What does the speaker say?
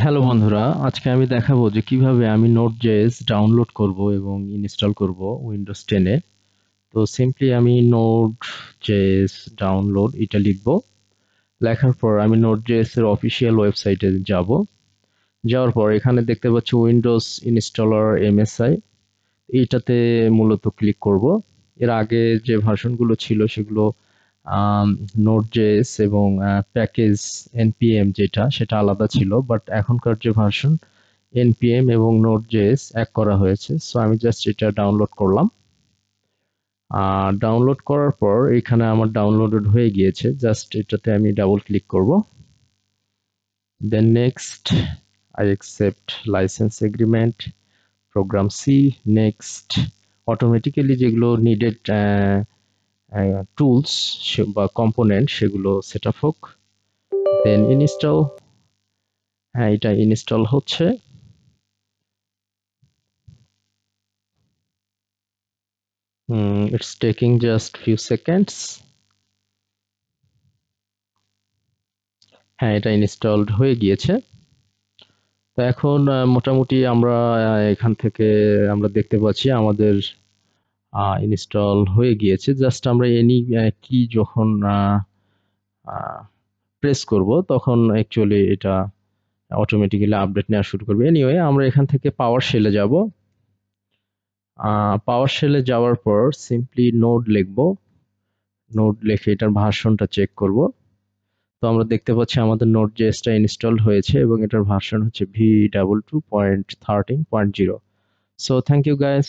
Hello বন্ধুরা, আজকে আমি দেখাবো যে কিভাবে আমি Node.js ডাউনলোড করব এবং ইনস্টল করব উইন্ডোজ 10 এ। তো সিম্পলি আমি Node.js ডাউনলোড এটা লিখব। লেখার পর আমি Node.js এর অফিসিয়াল ওয়েবসাইটে যাব। যাওয়ার পর এখানে দেখতে পাচ্ছি উইন্ডোজ ইনস্টলার এমএসআই, এইটাতে মূলত ক্লিক করব। এর আগে যে ভার্সনগুলো ছিল সেগুলো Node.js এবং প্যাকেজ npm সেটা আলাদা ছিল, বাট এখনকার যে ভার্সন npm এবং Node.js এক করা হয়েছে। সো আমি জাস্ট এটা ডাউনলোড করলাম। ডাউনলোড করার পর এখানে আমার ডাউনলোডেড হয়ে গিয়েছে। জাস্ট এটাতে আমি ডাবল ক্লিক করব। Then next, I accept license agreement, program C, next. Automatically যেগুলো নিডেড টুলস বা কম্পোনেন্ট সেগুলো সেট আপ হোক। Then install. হ্যাঁ, এটা ইনস্টল হচ্ছে। It's taking just few seconds. হ্যাঁ, এটা ইনস্টলড হয়ে গিয়েছে। তো এখন মোটামুটি আমরা এখান থেকে আমরা দেখতে পাচ্ছি আমাদের ইনস্টল হয়ে গিয়েছে। জাস্ট আমরা এনি কি যখন প্রেস করব তখন অ্যাকচুয়ালি এটা অটোমেটিক্যালি আপডেট নেওয়া শুরু করবে। এনিওয়ে, আমরা এখান থেকে পাওয়ার শেলে যাব। পাওয়ার শেলে যাওয়ার পর সিম্পলি নোড লিখব। নোড লিখে এটার ভার্সনটা চেক করব। তো আমরা দেখতে পাচ্ছি আমাদের Node.js টা ইনস্টলড হয়েছে এবং এটার ভার্সন হচ্ছে v22.13.0। So thank you guys.